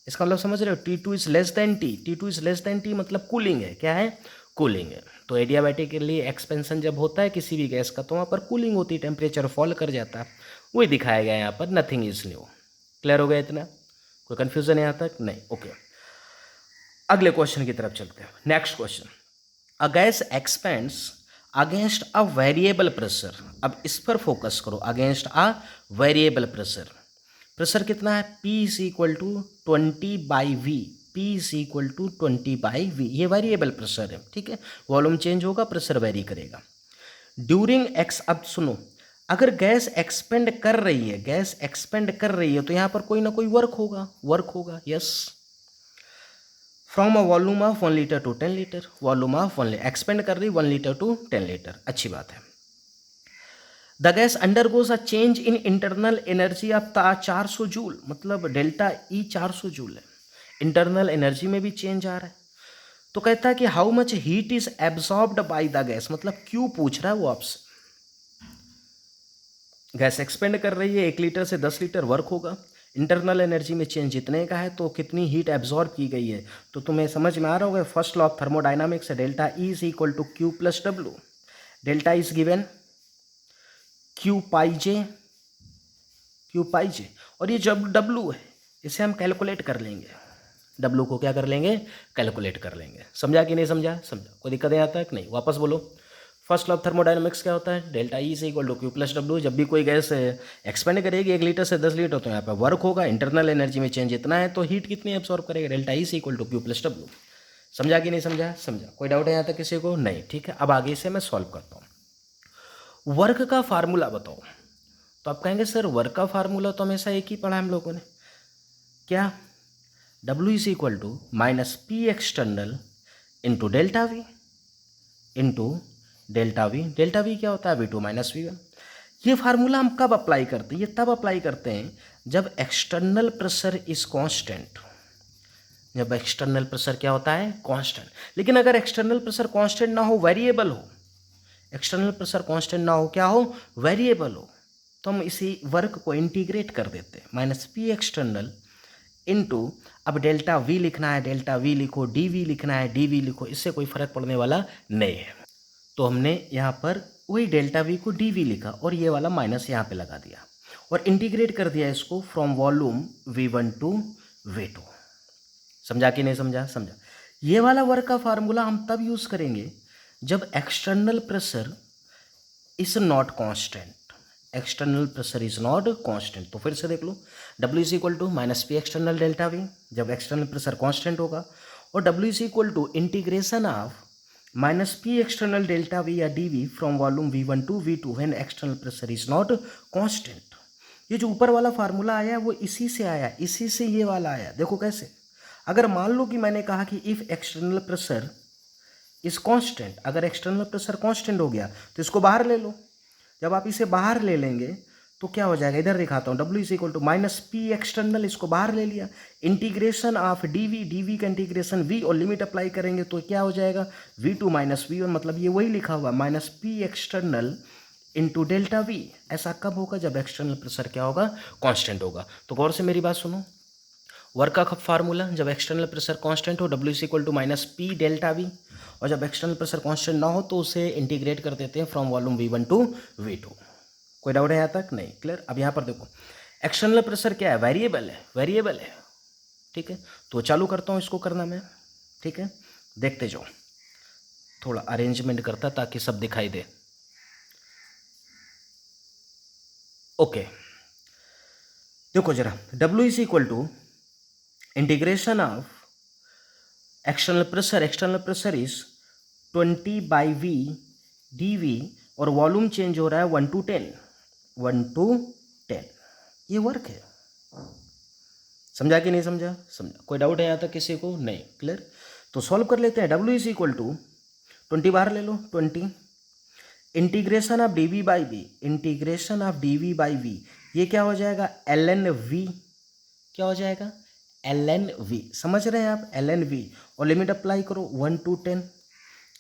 इसका मतलब समझ रहे हो? T2 is less than T, T2 is less than T मतलब कूलिंग है। क्या है? कूलिंग है। तो एडियाबैटिकली एक्सपेंशन जब होता है किसी भी गैस का तो वहाँ पर कूलिंग होती है, टेम्परेचर फॉल कर जाता है। वही दिखाया गया यहाँ पर, नथिंग इज न्यू। क्लियर हो गया इतना? कोई कन्फ्यूजन यहाँ तक? नहीं। ओके, अगले क्वेश्चन की तरफ चलते हैं। Next question, a gas expands against a variable pressure. अब इस पर फोकस करो, against a variable pressure. Pressure कितना है? P is equal to 20/V, P is equal to 20/V। ये वेरिएबल प्रेशर है, ठीक है। वॉल्यूम चेंज होगा, प्रेशर वेरी करेगा। ड्यूरिंग एक्स, अब सुनो, अगर गैस एक्सपेंड कर रही है तो यहाँ पर कोई ना कोई वर्क होगा। Yes, from a volume of 1 litre to 10 litre, volume of 1 litre expand कर रही 1 लीटर टू 10 लीटर। अच्छी बात है। The gas undergoes a change in internal energy of 400 joule, मतलब डेल्टा ई 400 जूल है। इंटरनल एनर्जी में भी चेंज आ रहा है। तो कहता है कि how much heat is absorbed by the gas, मतलब क्यों पूछ रहा है वो आपसे। गैस एक्सपेंड कर रही है, 1 लीटर से 10 लीटर वर्क होगा। इंटरनल एनर्जी में चेंज जितने का है तो कितनी हीट एब्जॉर्ब की गई है। तो तुम्हें समझ में आ रहा होगा, फर्स्ट लॉ ऑफ थर्मोडाइनामिक्स है, delta E is equal to Q plus W. Delta is given Q pi J, और ये जब डब्लू है इसे हम कैलकुलेट कर लेंगे। डब्लू को क्या कर लेंगे? कैलकुलेट कर लेंगे। समझा कि नहीं समझा? समझा। कोई दिक्कत है यहाँ तक? नहीं। वापस बोलो, फर्स्ट लॉ ऑफ थर्मोडायनामिक्स क्या होता है? डेल्टा ई से equal to Q plus W. जब भी कोई गैस एक्सपेंड करेगी 1 लीटर से 10 लीटर तो यहाँ पर वर्क होगा। इंटरनल एनर्जी में चेंज इतना है तो हीट कितनी एब्सॉर्ब करेगा? डेल्टा ई से equal to Q plus W. समझा कि नहीं समझा? समझा। कोई डाउट है यहाँ तक किसी को? नहीं। ठीक है, अब आगे इसे मैं सॉल्व करता हूँ। वर्क का फार्मूला बताओ। तो आप कहेंगे सर वर्क का फार्मूला तो हमेशा एक ही पढ़ा हम लोगों ने। क्या? W is equal to minus P external into delta V delta V क्या होता है? V2 minus V1। ये फार्मूला हम कब अप्लाई करते हैं? ये तब अप्लाई करते हैं जब एक्सटर्नल प्रेशर इज कांस्टेंट। जब एक्सटर्नल प्रेशर क्या होता है? कांस्टेंट। लेकिन अगर एक्सटर्नल प्रेशर कांस्टेंट ना हो, वेरिएबल हो, एक्सटर्नल प्रेशर कांस्टेंट ना हो, क्या हो? वेरिएबल हो, तो हम इसी वर्क को इंटीग्रेट कर देते हैं। माइनस पी एक्सटर्नल इंटू, अब डेल्टा वी लिखना है, डेल्टा वी लिखो, डी वी लिखना है, डी वी लिखो, इससे कोई फर्क पड़ने वाला नहीं है। तो हमने यहाँ पर वही डेल्टा वी को डी वी लिखा और ये वाला माइनस यहाँ पे लगा दिया और इंटीग्रेट कर दिया इसको from volume V1 to V2। समझा कि नहीं समझा? समझा। ये वाला वर्क का फार्मूला हम तब यूज़ करेंगे जब external pressure is not constant. External pressure is not constant. तो फिर से देख लो, W is equal to minus P external delta V, जब एक्सटर्नल प्रेशर कांस्टेंट होगा, और W is equal to integration of minus P external delta V या D V from volume V1 to V2 when external pressure is not constant. ये जो ऊपर वाला formula आया वो इसी से आया, इसी से ये वाला आया। देखो कैसे, अगर मान लो कि मैंने कहा कि if external pressure is constant, अगर एक्सटर्नल प्रेशर कांस्टेंट हो गया तो इसको बाहर ले लो। जब आप इसे बाहर ले लेंगे तो क्या हो जाएगा, इधर दिखाता हूँ, W is equal to minus P external, इसको बाहर ले लिया, इंटीग्रेशन ऑफ डी वी का इंटीग्रेशन V और लिमिट अप्लाई करेंगे तो क्या हो जाएगा V2 माइनस V1, मतलब ये वही लिखा हुआ minus P external into delta V। ऐसा कब होगा, जब एक्सटर्नल प्रेशर क्या होगा, कांस्टेंट होगा। तो गौर से मेरी बात सुनो, वर्क का फार्मूला, जब एक्सटर्नल प्रेशर कांस्टेंट हो W is equal to minus P delta V, और जब एक्सटर्नल प्रेशर कांस्टेंट ना हो तो उसे इंटीग्रेट कर देते हैं from volume V1 to V2। कोई डाउट है यहाँ तक? नहीं, क्लियर। अब यहाँ पर देखो, एक्सटर्नल प्रेशर क्या है, वेरिएबल है, वेरिएबल है, ठीक है। तो चालू करता हूँ इसको करना मैं, ठीक है, देखते जाओ, थोड़ा अरेंजमेंट करता ताकि सब दिखाई दे। ओके, देखो जरा, W is equal to integration of external pressure is 20/V dV, और वॉल्यूम चेंज हो रहा है 1 to 10, 1 to 10। ये वर्क है, समझा कि नहीं समझा? समझा। कोई डाउट है यहाँ तक किसी को? नहीं, क्लियर। तो सॉल्व कर लेते हैं। W इज इक्वल टू 20 बाहर ले लो, 20 integration of dV by V, integration of dV by V, ये क्या हो जाएगा ln V, क्या हो जाएगा ln V, समझ रहे हैं आप, ln V, और लिमिट अप्लाई करो 1 to 10।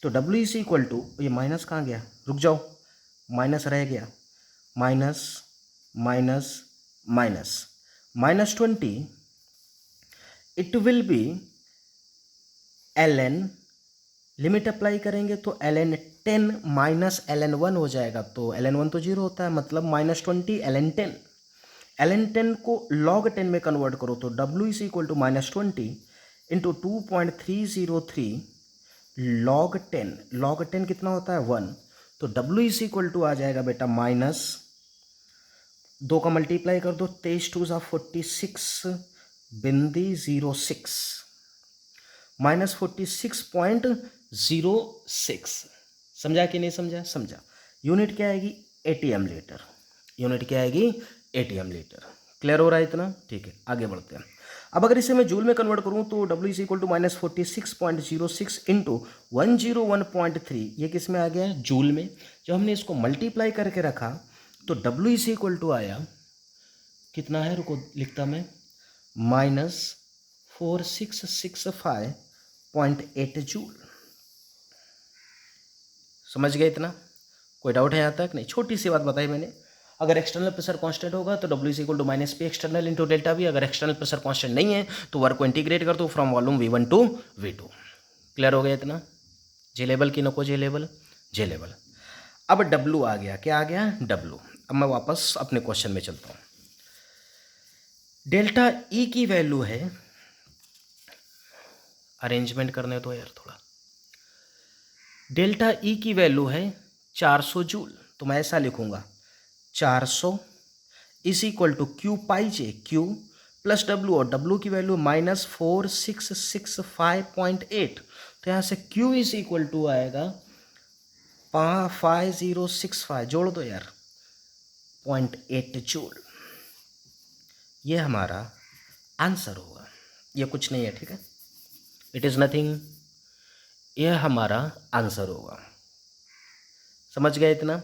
तो W इज इक्वल टू, ये माइनस कहाँ गया, रुक जाओ, माइनस रह गया, minus minus minus minus 20, it will be ln, limit apply करेंगे तो ln 10 माइनस ln 1 हो जाएगा, तो ln 1 तो 0 होता है, मतलब माइनस 20 ln 10। ln 10 को log 10 में कन्वर्ट करो तो W is equal to minus 20 into 2.303 log 10, log 10 कितना होता है 1, तो W इज इक्वल टू आ जाएगा बेटा माइनस 2 का मल्टीप्लाई कर दो, 23 2 46.06 माइनस 46.06। समझा कि नहीं समझा? समझा। यूनिट क्या आएगी, ATM लीटर, यूनिट क्या आएगी, ATM लीटर। क्लियर हो रहा है इतना? ठीक है, आगे बढ़ते हैं। अब अगर इसे मैं जूल में कन्वर्ट करूं तो W is equal to minus 46.06 into 101.3, ये किस में आ गया है, जूल में। जब हमने इसको मल्टीप्लाई करके रखा तो W इज इक्वल टू आया कितना है, रुको लिखता मैं, माइनस 4665.8 जूल। समझ गए इतना? कोई डाउट है यहाँ तक? नहीं। छोटी सी बात बताई मैंने, अगर एक्सटर्नल प्रेशर कांस्टेंट होगा तो W is equal to minus P external into delta V, अगर एक्सटर्नल प्रेशर कांस्टेंट नहीं है तो वर्क को इंटीग्रेट कर दो from volume V1 to V2। Clear हो गया इतना? जे लेवल की नको जे लेवल, जे लेवल। अब W आ गया, क्या आ गया, W। अब मैं वापस अपने क्वेश्चन में चलता हूँ। डेल्टा E की वैल्यू है, अरेंजमेंट करने तो यार थोड़ा, डेल्टा E की वैल्यू है 400 जूल, तो मैं ऐसा लिखूंगा 400 इज इक्वल टू Q पाई जे, Q प्लस W, और W की वैल्यू माइनस 4665.8, तो यहाँ से Q इज इक्वल टू आएगा 5065, जोड़ दो यार, 0.8 जूल। ये हमारा आंसर होगा, ये कुछ नहीं है, ठीक है, इट इज़ नथिंग, यह हमारा आंसर होगा। समझ गए इतना?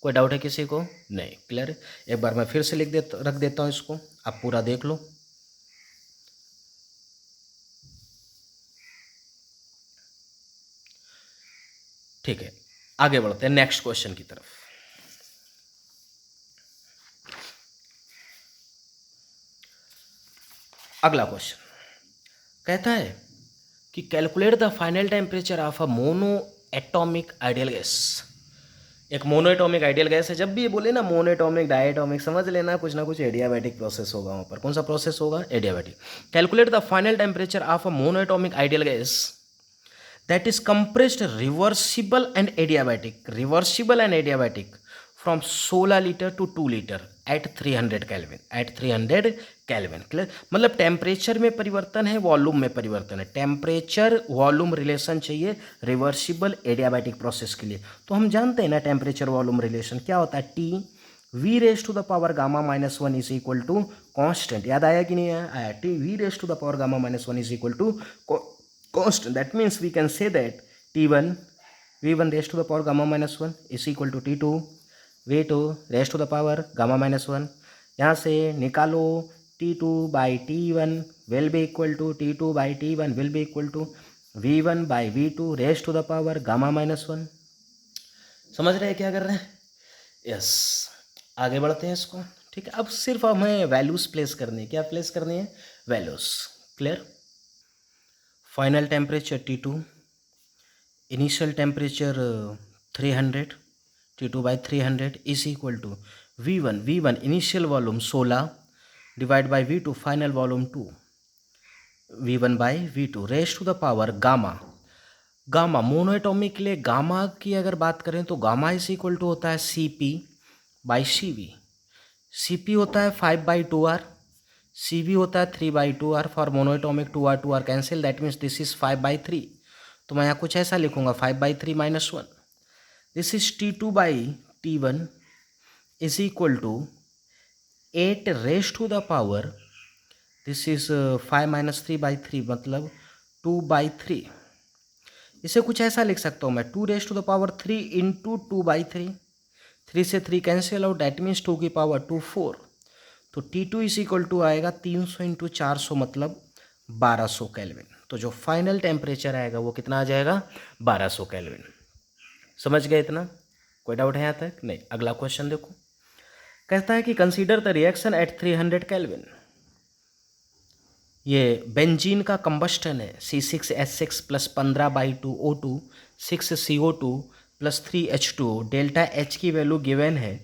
कोई डाउट है किसी को? नहीं, क्लियर। एक बार मैं फिर से रख देता हूँ इसको, आप पूरा देख लो। ठीक है, आगे बढ़ते हैं नेक्स्ट क्वेश्चन की तरफ। अगला क्वेश्चन कहता है कि calculate the final temperature of a mono atomic ideal gas. एक मोनो एटॉमिक आइडियल गैस है, जब भी ये बोले ना मोनो एटॉमिक डायटॉमिक, समझ लेना कुछ ना कुछ एडियाबैटिक प्रोसेस होगा वहाँ पर। कौन सा प्रोसेस होगा? Adiabatic. Calculate the final temperature of a mono atomic ideal gas that is compressed reversible and adiabatic, reversible and adiabatic from 16 liter to 2 liter at 300 Kelvin, at 300 Kelvin. Clear? मतलब temperature में परिवर्तन है, volume में परिवर्तन है। Temperature volume relation चाहिए reversible adiabatic process के लिए। तो हम जानते हैं ना टेम्परेचर वॉल्यूम रिलेशन क्या होता है, T V raise to the power gamma minus one is equal to constant. याद आया कि नहीं आया? T V raise to the power gamma minus one is equal to constant. That means we can say that T1 V1 raised to the power gamma minus 1 is equal to T2 V2 raised to the power gamma minus 1। यहाँ से निकालो T2 by T1 will be equal to T2 by T1 will be equal to V1 by V2 raised to the power gamma minus 1। समझ रहे हैं क्या कर रहे हैं? यस, आगे बढ़ते हैं इसको। ठीक है, अब सिर्फ हमें वैल्यूज प्लेस करनी है। क्या प्लेस करनी है? Values. Clear? Final temperature T2, initial temperature 300, T2 by 300 is equal to V1 initial volume 16 divide by V2 final volume 2, V1 by V2 raise to the power gamma. Gamma monoatomic के लिए gamma की अगर बात करें तो gamma is equal to होता है Cp by Cv। Cp होता है 5/2R, Cv होता है 3/2R। For monoatomic 2R cancel, that means this is 5/3। तो मैं यहाँ कुछ ऐसा लिखूंगा 5/3 माइनस 1। This is T2 by T1 is equal to 8 raise to the power, this is 5 minus 3/3 मतलब 2/3। इसे कुछ ऐसा लिख सकता हूँ मैं 2 raise to the power 3 into 2/3। 3 से 3 कैंसिल आउट, दैट मीन्स 2 की पावर 2 4। तो T2 इज इक्वल टू आएगा 300 इंटू 400 मतलब 1200 केल्विन। तो जो फाइनल टेम्परेचर आएगा वो कितना आ जाएगा? 1200 केल्विन। समझ गए इतना? कोई डाउट है यहाँ तक? नहीं। अगला क्वेश्चन देखो, कहता है कि consider the reaction at 300 Kelvin. ये बेंजीन का कंबस्टन है, C6H6 plus 15/2 O2 6 CO2 plus 3 H2। Delta H की वैल्यू गिवन है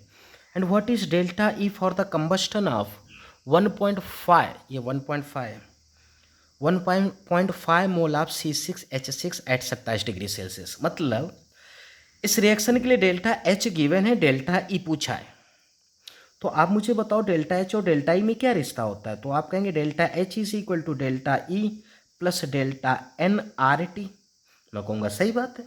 and what is delta E for the combustion of 1.5, ये 1.5 mole of C6H6 at 27 degree Celsius. मतलब इस reaction के लिए डेल्टा H गिवन है, डेल्टा E पूछा है। तो आप मुझे बताओ डेल्टा H और डेल्टा E में क्या रिश्ता होता है? तो आप कहेंगे delta H is equal to delta E plus delta NRT। मैं कहूँगा सही बात है।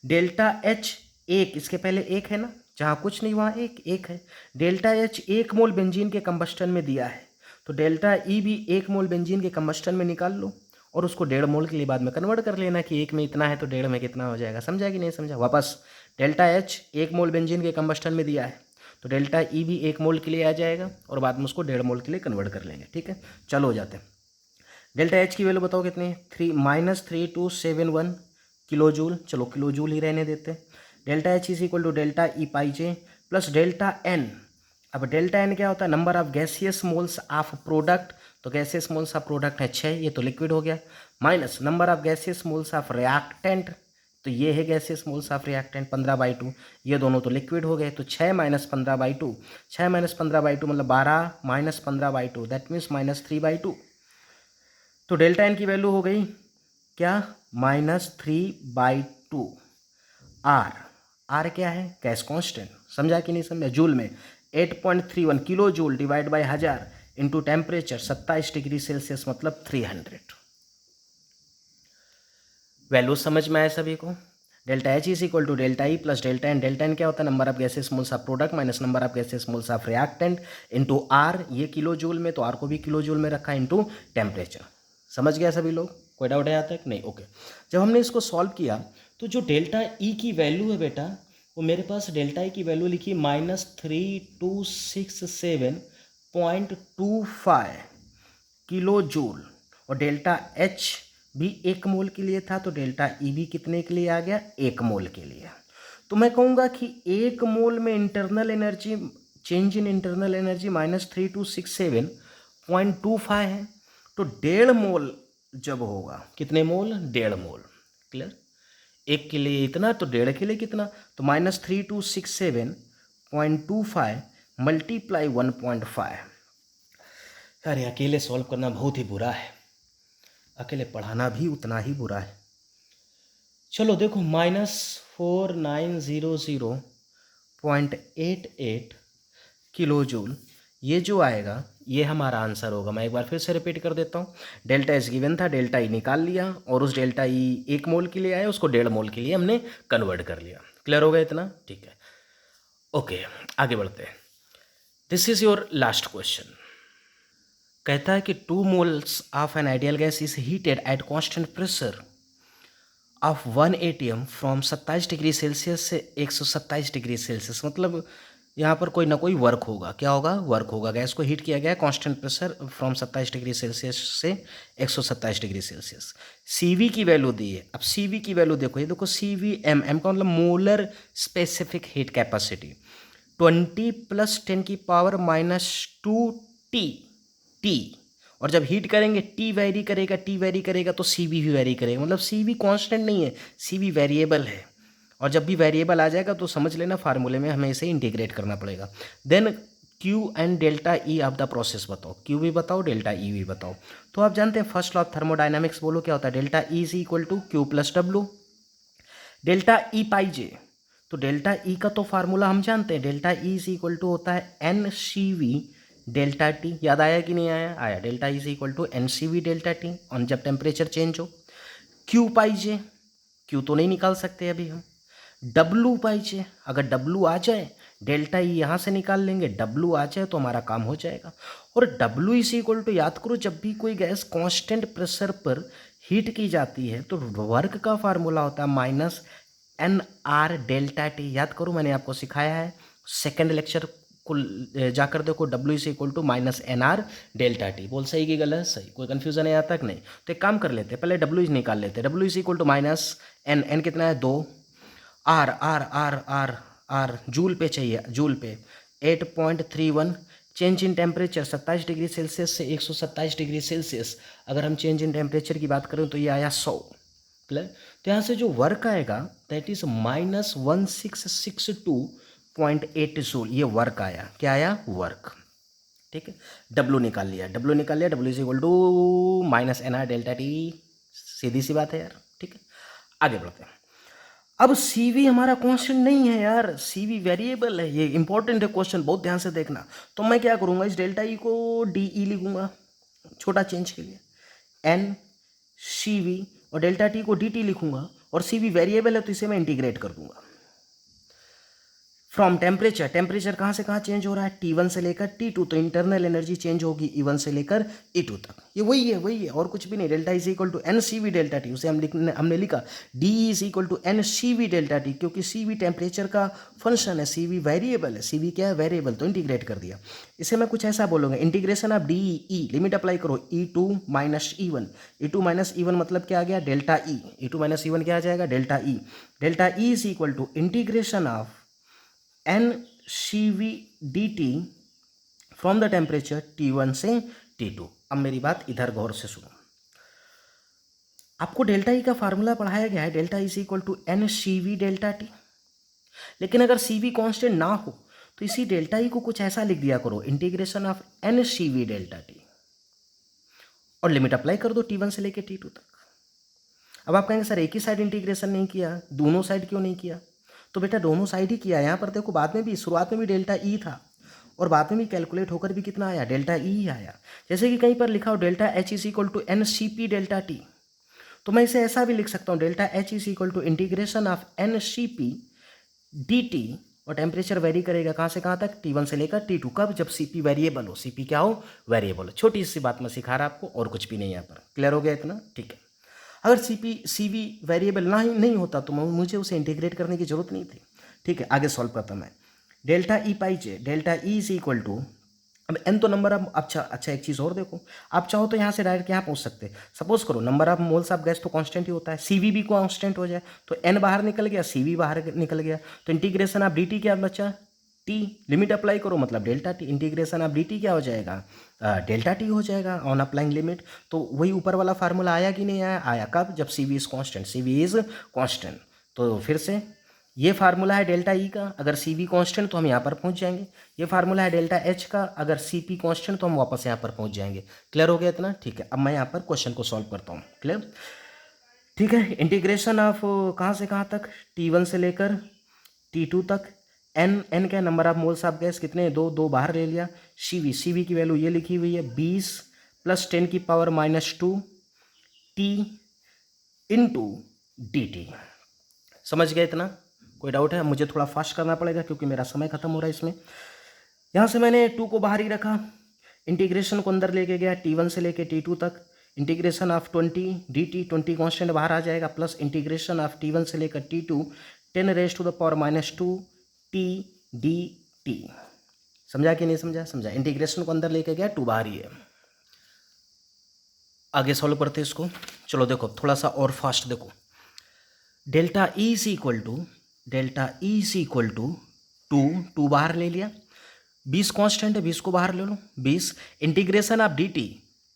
डेल्टा H एक, इसके पहले एक है ना, जहाँ कुछ नहीं वहाँ एक है। डेल्टा H 1 मोल बेंजीन के कंबस्टन में दिया है, तो डेल्टा E भी 1 मोल बेंजीन के कंबस्टन में निकाल लो और उसको 1.5 मोल के लिए बाद में कन्वर्ट कर लेना कि 1 में इतना है तो 1.5 में कितना हो जाएगा। समझा कि नहीं समझा? वापस डेल्टा H 1 मोल बेंजीन के कंबस्टन में दिया है, तो डेल्टा E भी 1 मोल के लिए आ जाएगा और बाद में उसको 1.5 मोल के लिए कन्वर्ट कर लेंगे। ठीक है, चलो हो जाते हैं। डेल्टा H की वैल्यू बताओ कितनी? 3-3271 किलो जूल। चलो किलो जूल ही रहने देते हैं। Delta H is equal to delta E पाई जे प्लस डेल्टा N। अब डेल्टा N क्या होता है? Number of gaseous moles of product. तो गैसियस मोल्स ऑफ प्रोडक्ट है 6, ये तो लिक्विड हो गया। Minus number of gaseous moles of reactant, तो ये है गैसियस मोल्स ऑफ रिएक्टेंट 15/2, ये दोनों तो लिक्विड हो गए। तो 6 माइनस 15/2, 6 माइनस 15/2 मतलब 12 माइनस 15/2, दैट मीन्स माइनस 3/2। तो डेल्टा एन की वैल्यू हो गई क्या? -3/2। आर क्या है? Gas constant. समझा कि नहीं समझा? जूल में 8.31 kilo joule divide by 1000 into temperature 27 degree Celsius मतलब 300। वैल्यू समझ में आए सभी को? Delta H is equal to delta E plus delta N। Delta N क्या होता है? Number of gases moles of product minus number of gases moles of reactant into R, ये किलो जूल में, तो आर को भी किलो जूल में रखा इंटू टेम्परेचर। समझ गया सभी लोग? कोई डाउट है यहाँ तक? नहीं। ओके, जब हमने इसको सॉल्व किया तो जो डेल्टा E की वैल्यू है बेटा, वो मेरे पास डेल्टा E की वैल्यू लिखी -3267.25 किलो जूल, और डेल्टा H भी 1 मोल के लिए था, तो डेल्टा E भी कितने के लिए आ गया? 1 मोल के लिए। तो मैं कहूँगा कि 1 मोल में internal energy, change in internal energy -3267.25 है, तो 1.5 मोल जब होगा, कितने मोल? 1.5 मोल। क्लियर? 1 के लिए इतना तो 1.5 के लिए कितना? तो -3267.25 मल्टीप्लाई 1.5। अरे अकेले सॉल्व करना बहुत ही बुरा है, अकेले पढ़ाना भी उतना ही बुरा है। चलो देखो, -4900.88 किलो जूल। ये जो आएगा ये हमारा आंसर होगा। मैं एक बार फिर से रिपीट कर देता हूँ। डेल्टा एच गिवन था, डेल्टा ई निकाल लिया और उस डेल्टा ई 1 मोल के लिए आया, उसको 1.5 मोल के लिए हमने कन्वर्ट कर लिया। क्लियर हो गया इतना? ठीक है, ओके, आगे बढ़ते हैं। This is your last question. कहता है कि 2 moles of an ideal gas is heated at constant pressure of 1 ATM from 27 degree Celsius से 127 डिग्री सेल्सियस। मतलब यहाँ पर कोई ना कोई वर्क होगा। क्या होगा? वर्क होगा। गैस को हीट किया गया है constant pressure from 27 degree Celsius से 127 डिग्री सेल्सियस। CV की वैल्यू दी है। अब CV की वैल्यू देखो, ये देखो CV M का मतलब molar specific heat capacity 20 + 10⁻⁻2 T। और जब हीट करेंगे T वेरी करेगा तो CV भी वेरी करेगा। मतलब CV कांस्टेंट नहीं है, CV वेरिएबल है। और जब भी वेरिएबल आ जाएगा तो समझ लेना फार्मूले में हमें इसे इंटीग्रेट करना पड़ेगा। Then Q and delta E आप द प्रोसेस बताओ। Q भी बताओ, डेल्टा E भी बताओ। तो आप जानते हैं फर्स्ट लॉ ऑफ थर्मोडाइनमिक्स, बोलो क्या होता है? Delta E is equal to Q + W। Delta E पाई जे, तो डेल्टा E का तो फार्मूला हम जानते हैं। Delta E is equal to होता है NCV डेल्टा T। याद आया कि नहीं आया? आया। Delta E is equal to NCV delta T और जब टेम्परेचर चेंज हो। Q पाई जे, Q तो नहीं निकाल सकते अभी हम। W पाई जे, अगर W आ जाए डेल्टा E यहाँ से निकाल लेंगे। W आ जाए तो हमारा काम हो जाएगा। और W इज इक्वल टू, याद करो जब भी कोई गैस कांस्टेंट प्रेशर पर हीट की जाती है तो वर्क का फार्मूला होता है -NR डेल्टा T। याद करो मैंने आपको सिखाया है, सेकेंड लेक्चर को जाकर देखो। W is equal to -NR delta T। बोल सही कि गलत? सही। कोई कन्फ्यूजन है यहाँ तक? नहीं। तो एक काम कर लेते हैं, पहले W निकाल लेते हैं। W is equal to -N कितना है? 2। R R R R R joule पे चाहिए, जूल पे 8.31। Change in temperature 27 degree Celsius से 127 डिग्री सेल्सियस। अगर हम चेंज इन टेम्परेचर की बात करें तो ये आया 100। क्लियर? तो यहाँ से जो वर्क आएगा दैट इज -1662.8 जूल। ये वर्क आया। क्या आया? वर्क। ठीक है, डब्लू निकाल लिया। W is equal to -NR delta T। सीधी सी बात है यार। ठीक है, आगे बढ़ते हैं। अब CV हमारा कांस्टेंट नहीं है यार, CV वेरिएबल है। ये इंपॉर्टेंट है क्वेश्चन, बहुत ध्यान से देखना। तो मैं क्या करूँगा, इस डेल्टा E को DE लिखूंगा छोटा चेंज के लिए, NCV, और डेल्टा T को DT लिखूंगा। और CV वेरिएबल है तो इसे मैं इंटीग्रेट कर दूंगा। फ्रॉम टेम्परेचर, टेम्परेचर कहाँ से कहाँ चेंज हो रहा है? T1 से लेकर T2, तो इंटरनल एनर्जी चेंज होगी E1 से लेकर E2 तक। ये वही है और कुछ भी नहीं। Delta is equal to NCV delta T, उसे हमने लिखा DE is equal to NCV delta T, क्योंकि CV टेम्परेचर का फंक्शन है, CV वेरिएबल है। CV क्या है? वेरिएबल। तो इंटीग्रेट कर दिया। इसे मैं कुछ ऐसा बोलूँगा, integration of DE, limit apply करो E2 - E1। E2 - E1 मतलब क्या आ गया? Delta E। E2 - E1 क्या आ जाएगा? Delta E। Delta E is equal to integration of NCV dt from the temperature T1 से T2। अब मेरी बात इधर गौर से सुनो। आपको डेल्टा E का फार्मूला पढ़ाया गया है, delta is equal to NCV delta T। लेकिन अगर CV कांस्टेंट ना हो तो इसी डेल्टा E को कुछ ऐसा लिख दिया करो, integration of NCV delta T, और लिमिट अप्लाई कर दो T1 से लेकर T2 तक। अब आप कहेंगे सर एक ही साइड इंटीग्रेशन नहीं किया, दोनों साइड क्यों नहीं किया? तो बेटा दोनों साइड ही किया। यहाँ पर देखो बाद में भी, शुरुआत में भी डेल्टा E था और बाद में भी कैलकुलेट होकर भी कितना आया? डेल्टा E ही आया। जैसे कि कहीं पर लिखा हो delta H is equal to NCP delta T, तो मैं इसे ऐसा भी लिख सकता हूँ, delta H is equal to integration of NCP dt। और टेम्परेचर वेरी करेगा कहाँ से कहाँ तक? T1 से लेकर T2। कब? जब CP वेरिएबल हो। CP क्या हो? वेरिएबल हो। छोटी सी बात मैं सिखा रहा आपको, और कुछ भी नहीं यहाँ पर। क्लियर हो गया इतना? ठीक है। अगर CV वेरिएबल नहीं होता तो मुझे उसे इंटीग्रेट करने की जरूरत नहीं थी। ठीक है, आगे सॉल्व करता मैं। डेल्टा E पाई जे, delta E is equal to, अब N तो नंबर ऑफ, अच्छा एक चीज़ और देखो, आप चाहो तो यहाँ से डायरेक्ट यहाँ पहुँच सकते। सपोज करो number of moles of gas तो कांस्टेंट ही होता है, CV भी कांस्टेंट हो जाए तो N बाहर निकल गया, CV बाहर निकल गया, तो इंटीग्रेशन ऑफ DT क्या बचा? T। लिमिट अप्लाई करो मतलब delta T। Integration of DT क्या हो जाएगा? डेल्टा T हो जाएगा ऑन अप्लाइंग लिमिट। तो वही ऊपर वाला फार्मूला आया कि नहीं आया? आया। कब? जब CV is constant. CV is constant. तो फिर से ये फार्मूला है डेल्टा E का, अगर CV कांस्टेंट तो हम यहाँ पर पहुँच जाएंगे। ये फार्मूला है डेल्टा H का, अगर CP कांस्टेंट तो हम वापस यहाँ पर पहुँच जाएंगे। क्लियर हो गया इतना? ठीक है, अब मैं यहाँ पर क्वेश्चन को सॉल्व करता हूँ। क्लियर? ठीक है, इंटीग्रेशन ऑफ कहाँ से कहाँ तक? T1 से लेकर T2 तक एन क्या number of moles of gas कितने, दो बाहर ले लिया। सी वी की वैल्यू ये लिखी हुई है 20 + 10⁻⁻2 टी इंटू डी टी। समझ गए इतना? कोई डाउट है? मुझे थोड़ा फास्ट करना पड़ेगा क्योंकि मेरा समय खत्म हो रहा है इसमें। यहाँ से मैंने 2 को बाहर ही रखा, इंटीग्रेशन को अंदर लेके गया T1 से लेके T2 तक, इंटीग्रेशन ऑफ 20 dt, 20 कांस्टेंट बाहर आ जाएगा, प्लस इंटीग्रेशन ऑफ T1 से लेकर T2 10⁻⁻2 t dt। समझा कि नहीं समझा? समझा। इंटीग्रेशन को अंदर लेके गया, 2 बाहर ही है। आगे सॉल्व करते हैं इसको। चलो देखो थोड़ा सा और फास्ट देखो। Delta E is equal to 2 बाहर ले लिया, 20 कांस्टेंट है, 20 को बाहर ले लो, 20 इंटीग्रेशन ऑफ dt,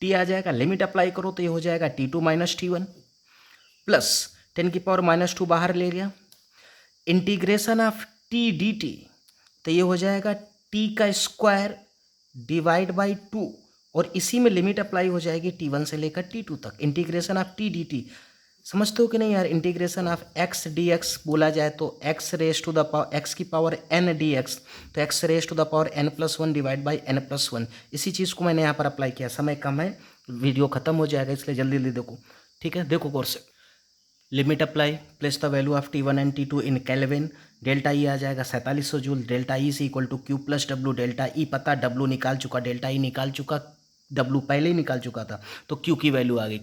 t आ जाएगा, लिमिट अप्लाई करो तो ये हो जाएगा T2 - T1 प्लस 10⁻⁻2 बाहर ले लिया, इंटीग्रेशन ऑफ t dt, तो ये हो जाएगा t का स्क्वायर डिवाइड बाई 2, और इसी में लिमिट अप्लाई हो जाएगी T1 से लेकर T2 तक, इंटीग्रेशन ऑफ t dt। समझते हो कि नहीं यार? इंटीग्रेशन ऑफ x dx बोला जाए तो x raise to the power x की पावर n dx, तो x raise to the power n+1 divide by n+1। इसी चीज़ को मैंने यहाँ पर अप्लाई किया। समय कम है, वीडियो खत्म हो जाएगा, इसलिए जल्दी जल्दी देखो, ठीक है? देखो course limit apply, place the value of T1 and T2 in kelvin. Delta E आ जाएगा 4700 जूल, डेल्टा ई से equal to Q + W। Delta E पता, W निकाल चुका, डेल्टा ई निकाल चुका, W पहले ही निकाल चुका था, तो Q की वैल्यू आ गई।